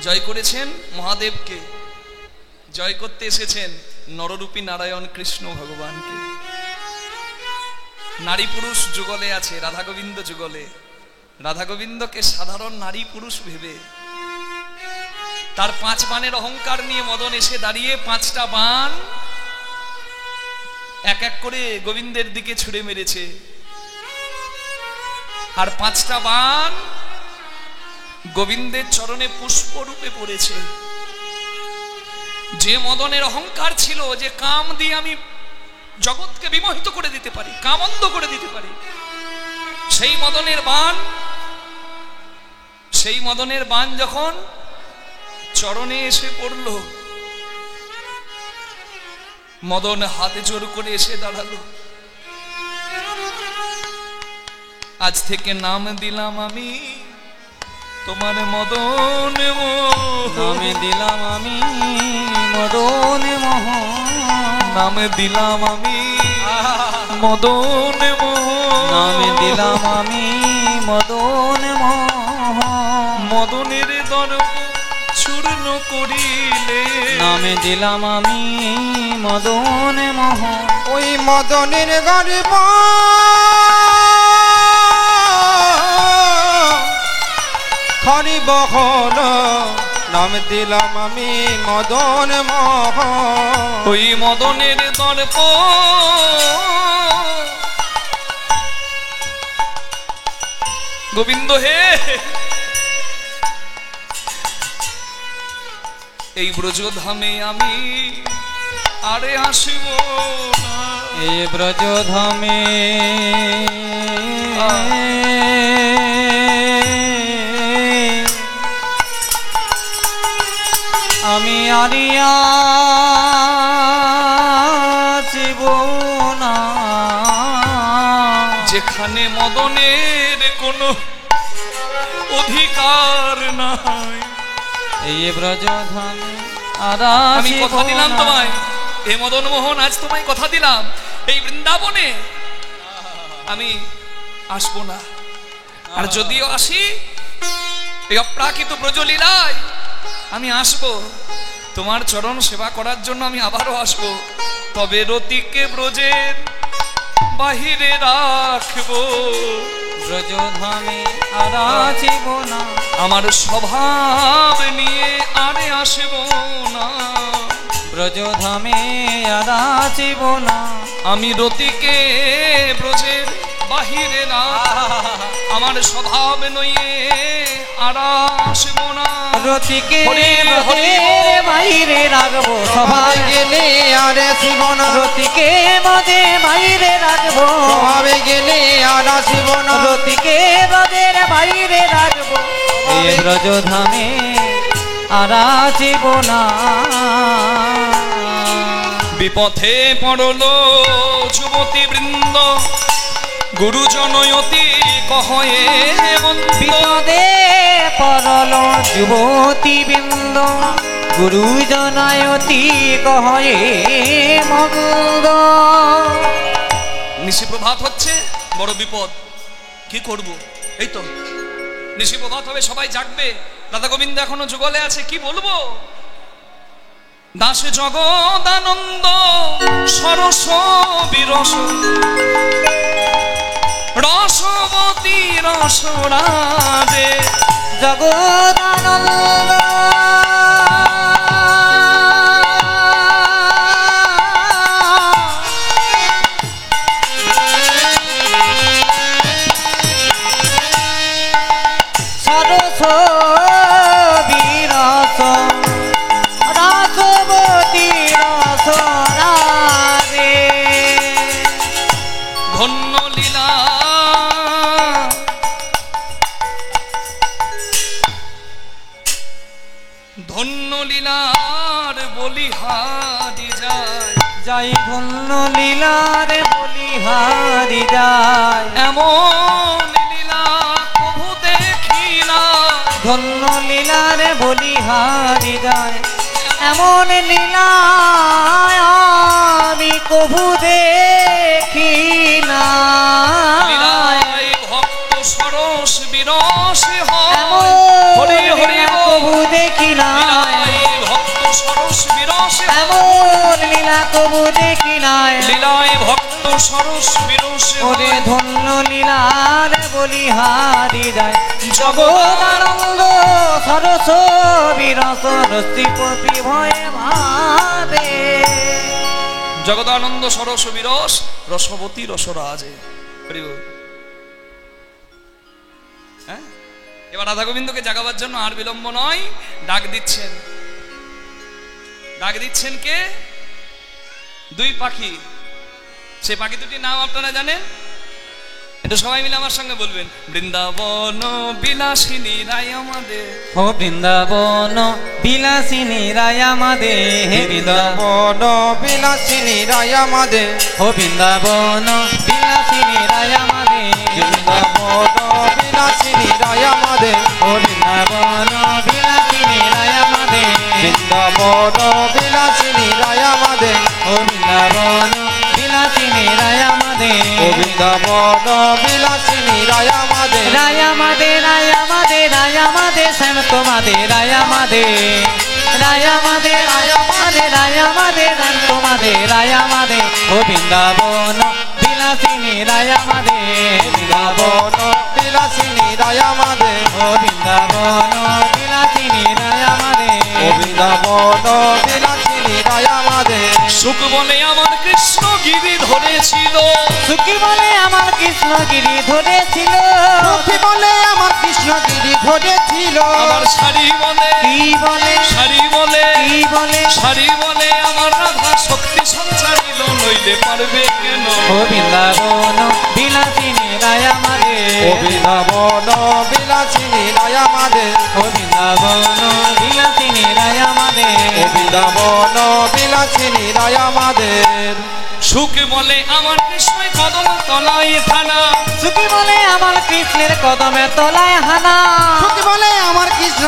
জয় করেছেন মহাদেবকে, জয় করতে এসেছেন নররূপী নারায়ণ কৃষ্ণ ভগবানকে। নারী পুরুষ যুগলে আছে, রাধা গোবিন্দ যুগলে। রাধা গোবিন্দকে সাধারণ নারী পুরুষ ভেবে তার 5 বাণের অহংকার নিয়ে মদন এসে দাঁড়িয়ে 5টা বাণ এক এক করে গোবিন্দের দিকে ছুড়ে মেরেছে। আর 5টা বাণ গোবিন্দের চরণে পুষ্প রূপে পড়েছে। যে মদনের অহংকার ছিল যে কাম দিয়ে আমি জগৎকে বিমোহিত করে দিতে পারি, কাম অন্ধ করে দিতে পারি, সেই মদনের বাণ যখন চরণে এসে পড়ল, মদন হাতে জোর করে এসে দাঁড়ালো। আজ থেকে নাম দিলাম আমি তোমার মদন মোহন, নামে দিলাম আমি মদন মোহন, নামে দিলাম আমি মদন মোহন, নামে দিলাম আমি মদন মোহন, মদনের দর্প চূর্ণ করিলে, নামে দিলাম আমি মদন মোহন। ওই মদনের গর্ব খরি বহন, নাম দিলাম আমি মদন মোহন। ওই মদনের দর্প গোবিন্দ হে, এই ব্রজধামে আমি আরে আসিব না, এ ব্রজধামে আমি আরিয়া আসিব না, যেখানে মদনের কোনো অধিকার নাই। এই ব্রজধামে আর আমি আসিব কথা দিলাম না। তোমায়, হে মদন মোহন, আজ তোমায় কথা দিলাম এই বৃন্দাবনে আমি আসবো না। আর যদিও আসি এই অপ্রাকৃত ব্রজলীলায় আমি আসবো, তোমার চরণ সেবা করার জন্য আমি আবারও আসবো। তবে রতিকে ব্রজের বাহিরে রাখবো, ব্রজধামে আর আসিব না, আমার স্বভাব নিয়ে আরে আসবো না। ব্রজধামে আর আসিব না, আমি রতিকে ব্রজের বাহিরে না, আমার স্বভাব নইয়ে আর আসবো না। রতিকে হরি হরি ব্রজের বাইরে রাখবো, সবাই সবাই গেলে আর আসিব না, রতিকে ব্রজের বাইরে রাখবো, সবাই গেলে আর আসিব না। রতিকে ব্রজের বাইরে রাখবো, এ ব্রজধামে আর আসিব না। বিপথে পড়ল যুবতী বৃন্দ, গুরুজন অতি কহয়ে বন্ধু। বিপদে পরল যুবতী বৃন্দ, গুরুজনায়তি কহে মন্দ। নিশি প্রভাত হচ্ছে, বড় বিপদ, কি করব? এই তো নিশি প্রভাত হবে, সবাই জাগবে, রাধা গোবিন্দ এখনো যুগলে আছে, কি বলবো? দাসে জগদানন্দ সরস বিরস, রসবতী রসরাজে, জগদানন্দ সরস বিরস, রসবতী রসরাজে, ধন্য লীলা ধন্য লীলার বলিহারি যায়, যাই ধন্য লীলার বলিহারি যায়, এমন লীলা প্রভু দেখিলা, ধন্য লীলার বলিহারি যায়, এমন লীলা আমি কভু দেখি না। লীলায় ভক্ত সরস বিরস হয়, এমন হরি হরি লীলা বল। কভু দেখি না, লীলায় ভক্ত সরস বিরস হয়, এমন লীলা কভু দেখি নাই। লীলায় ভক্ত সরস বিরস ওরে হয়, ধন্য লীলার বলিহারি যায়, জগদানন্দ সরস বিরস রসিপতি ভয়ে ভাবে। জগদানন্দ সরস বিরস রসবতী রসরাজে। হরি বল। হ্যাঁ, এবার রাধা গোবিন্দকে জাগাবার জন্য আর বিলম্ব নয়, ডাক দিচ্ছেন। ডাক দিচ্ছেন কে? দুই পাখি। সে পাখি দুটির নাম আপনারা জানেন? এটা সবাই মিলে আমার সঙ্গে বলবেন। বৃন্দাবন বিলাসিনী রায় আমাদের, ও বৃন্দাবন বিলাসিনী রায় আমাদের, বৃন্দাবন বিলাসিনী রায় আমাদের, ও বৃন্দাবন বিলাসিনী রায় আমাদের, বৃন্দাবন বিলাসিনী রায় আমাদের, ও বৃন্দাবন বিলাসিনী রায় আমাদের, বৃন্দাবন বিলাসিনী রায় আমাদের, ও বৃন্দাবন বিলাসিনী রায় আমাদের, ও বৃন্দাবন বিলাসিনী রায় আমাদের, রায় আমাদের, রায় আমাদের, রায় আমাদের, শ্যাম তোমাদের রায় আমাদের, রায় আমাদের, রায় আমাদের, রায় আমাদের, শ্যাম তোমাদের রায় আমাদের, ও বৃন্দাবন বিলাসিনী রায় আমাদের, বৃন্দাবন বিলাসিনী রায় আমাদের, ও বৃন্দাবন বিলাসিনী রায় আমাদের, ও বৃন্দাবন বিলাসিনী রায় আমাদের, সুখ বলে আমার কৃষ্ণ গিরি ধরেছিল, সুখী বলে আমার কৃষ্ণগিরি ধরেছিল, সুখী বলে আমার কৃষ্ণগিরি ধরেছিল, আমার শাড়ি বলে, কি বলে, শাড়ি বলে, কি বলে, শাড়ি বলে আমার রাধা শক্তি সঞ্চারিল, নইলে পারবে কেন? ও বৃন্দাবন বিলাসিনী রায় আমাদের, ও বৃন্দাবন বিলাসিনী রায় আমাদের, ও বৃন্দাবন বিলাসিনী রায় আমাদের, ও বৃন্দাবন বিলাসিনী রায় আমাদের, সুখ বলে আমার কৃষ্ণ কদম তলায় থানা, সুখী বলে আমার কৃষ্ণের কদমে তলায় হানা, সুখী বলে আমার কৃষ্ণ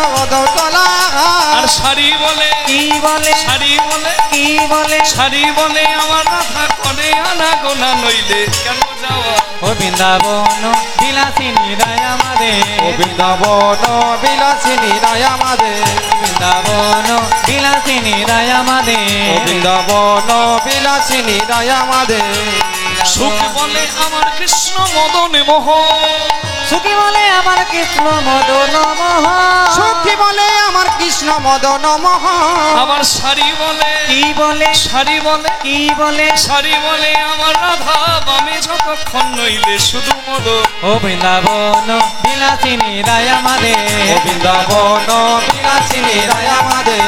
তলা, আর শাড়ি বলে, কি বলে, শাড়ি বলে, কি বলে, শাড়ি বলে আমার রাধা করে আনা গোনা, নইলে কেন যাওয়া? ও বৃন্দাবন বিলাসিনী রায় আমাদের, ও বৃন্দাবন বিলাসিনী রায় আমাদের, বৃন্দাবন বিলাসিনী রায় আমাদের, ও বৃন্দাবন বিলাসিনী রায় আমাদের, সুখ বলে আমার কৃষ্ণ মদন মোহ, সুখী বলে আমার কৃষ্ণ মদন মোহ, সুখী বলে আমার কৃষ্ণ মদন মোহ, আমার শাড়ি বলে, কি বলে, শাড়ি বলে, কি বলে, শাড়ি বলে আমার রাধা বামে যতক্ষণ, নইলে শুধু মদন। ও বৃন্দাবন বিলাসিনী রায় আমাদের, ও বৃন্দাবন বিলাসিনী রায় আমাদের,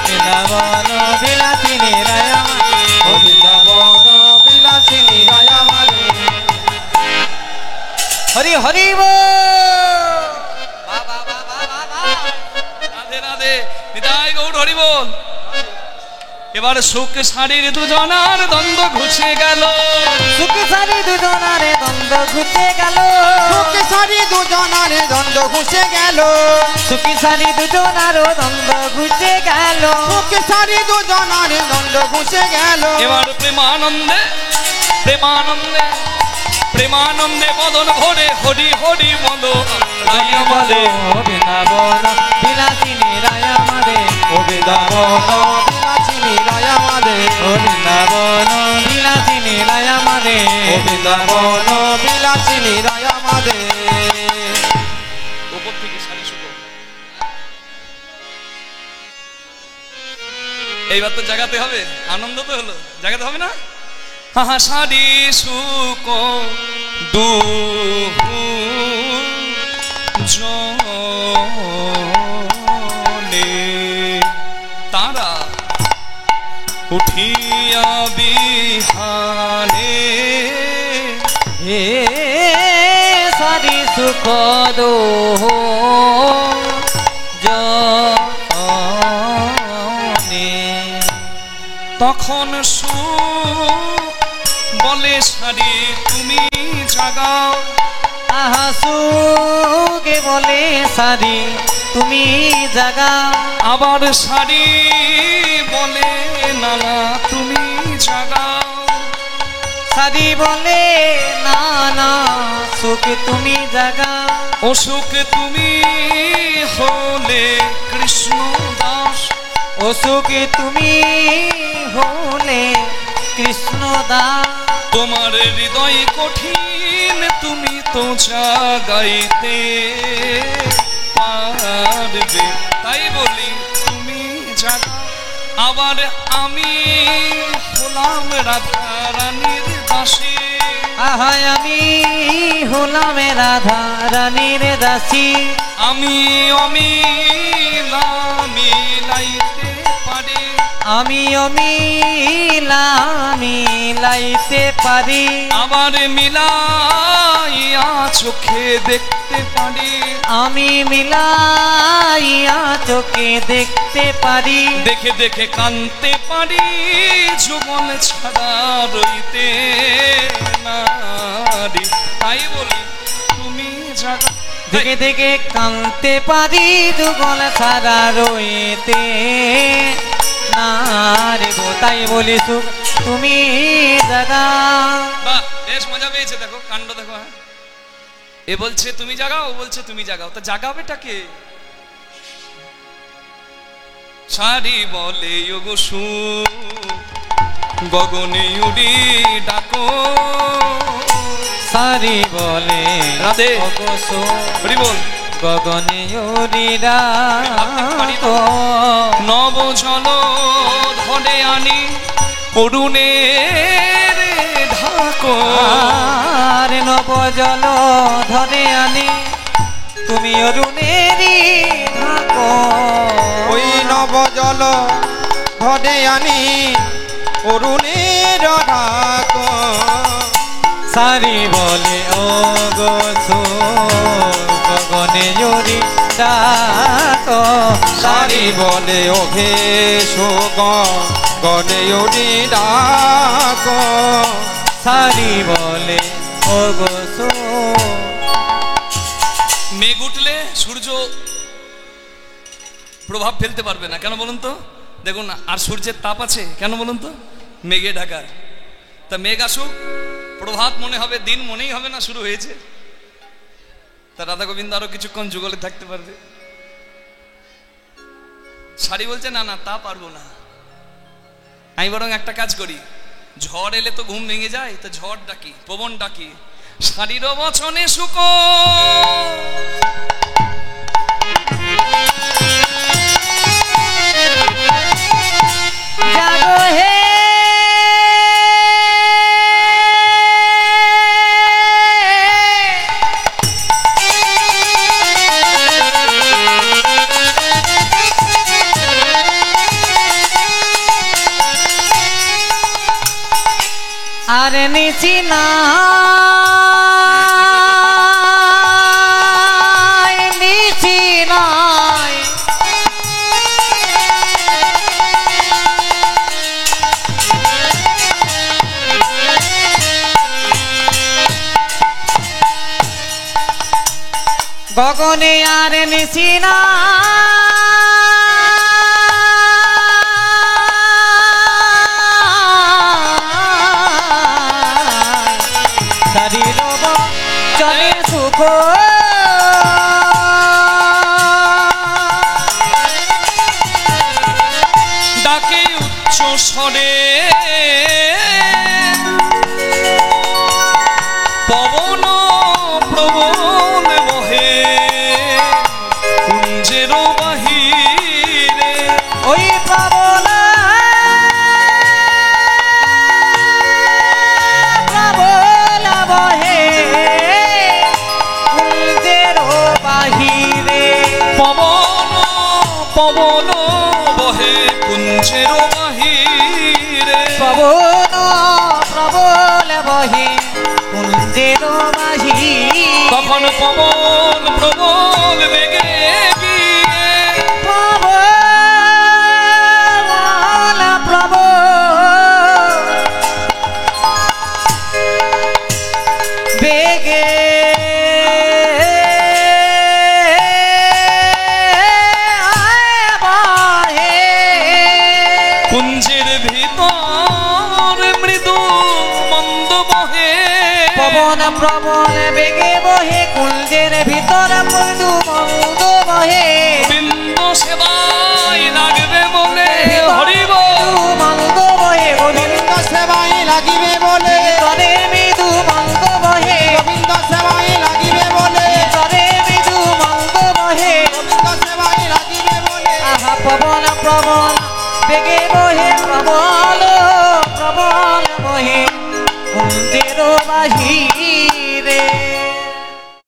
বৃন্দাবন বিলাসিনী রায় আমাদের, ও বৃন্দাবন বিলাসিনী রায় আমাদের, হরি হরি রাধে রাধে, নিতাই গৌর হরি বল। এবার সুখ শাড়ির দুজনার দ্বন্দ্ব ঘুচে গেল, সুখী সারি দুজনারে দ্বন্দ্ব ঘুচে গেল, সুখী সারি দুজনারে দ্বন্দ্ব ঘুষে গেল, সুখী সারি দুজনারও দ্বন্দ্ব ঘুচে গেল, সুখী সারি দুজনারে দ্বন্দ্ব ঘুষে গেল, এবার প্রেমানন্দে, প্রেমানন্দে, প্রেমানন্দে বদন ভরে হরি হরি বল, রায় বলে, ও বৃন্দাবন বিলাসিনী রায় আমাদের, ও বৃন্দাবন বিলাসিনী রায় আমাদের, ও বৃন্দাবন বিলাসিনী রায় আমাদের, ও বৃন্দাবন বিলাসিনী রায় আমাদের, উপর থেকে শাড়ি শুকো। এইবার তো জাগাতে হবে, আনন্দ তো হলো, জাগাতে হবে না? হাহা শাড়ি শুকো দুহু জনে, তারা উঠিয়া বিহানে, হে সারি সুখ দো জনে, তখন বলে শাড়ি তুমি জাগাও, আহা সুকে বলে সারি তুমি জাগাও, আবার শাড়ি বলে নানা তুমি জাগাও, সারি বলে না না সুখ তুমি জাগাও, অসুখ তুমি হলে কৃষ্ণ দাস, ও সুখে তুমি হলে কৃষ্ণ দাস, তোমার হৃদয় কঠিন তুমি তো জাগাইতে পারবে, তাই বলি তুমি জাগাও। আবার আমি হলাম রাধা রানীর দাসী, আহায় আমি হলাম রাধা রানীর দাসী, আমি অমিলা মিলাইতে পারি, আমি অমিলা মিলাইতে পারি, আবার মিলাইয়া চোখে দেখতে পারি, আমি মিলাইয়া চোখে দেখতে পারি, দেখে দেখে কানতে পারি, যুগল ছাড়া রইতে নারি। তাই বলি তুমি জাগা, দেখে দেখে কানতে পারি, যুগল ছাড়া রইতে না রে গো। তাই বলি সুখ তুমি জাগা। বাহ, বেশ মজা পেয়েছে। দেখো কাণ্ড দেখো। হ্যাঁ, এ বলছে তুমি জাগাও, ও বলছে তুমি জাগাও। তা জাগাবেটাকে? সারি বলে ওগো সু গগনে উড়ি ডাকো, সারি বলে রাধে। অগোসো হরি বল। গগনে উড়িরা নব জল ধরে আনি অরুণের ঢাকো, আর নব জল ধরে আনি তুমি অরুণেরই ঢাকো। ওই নব জল ধরে আনি অরুণের ঢাক, সারি বলে ও গোসো গগনে উড়ি ডাকো, সারি বলে ওঘে শোক গনে উড়ি ডাক, সারি বলে ও গোসো। মেঘ উঠলে সূর্য প্রভাব ফেলতে পারবে না, কেন বলুন তো? দেখুন, আর সূর্যের তাপ আছে, কেন বলুন তো? মেঘে ঢাকা। তা মেঘ আসুক, প্রভাত মনে হবে, দিন মনেই হবে না শুরু হয়েছে। তা রাধা গোবিন্দ আরো কিছুক্ষণ যুগলে থাকতে পারবে। শাড়ি বলছে না না, তা পারবো না। আমি বরং একটা কাজ করি, ঝড় এলে তো ঘুম ভেঙে যায়, তো ঝড় ডাকি, পবন ডাকি। শাড়ির বচনে শুকো জাগো হে আর নিচি নাই, নিচি নাই, গগনে আর নিচি নাই, রব চলে সুখ ডাকে উচ্চ স্বরে পবন প্রবল বহে কুঞ্জের বাহিরে। ওই পাবন প্রবল বহে কুঞ্জের বাহিরে, পবন পবন বহে কুঞ্জের বাহিরে। পবন প্রবল বহে কুঞ্জের বাহিরে, তখন পবন প্রবল বেগে গিয়ে প্রবল প্রবল বেগে বহে, কুঞ্জের ভিতর মৃদু মন্দ বহে। পবন প্রবল বেগে বহে কুঞ্জের ভিতর মৃদু মন্দ বহে, বিন্দ সেবাই লাগবে বলে হরিব মন্দ বহে গোবিন্দ সেবাই লাগিবে বলে, তরে মৃদু মন্দ বহে, গোবিন্দ সেবাই লাগিবে বলে, তরে মৃদু মন্দ বহে, গোবিন্দ সেবাই লাগিবে বলে, আহা পবন প্রবল বেগে বহে, প্রবল প্রবল বহে কুঞ্জের বাহি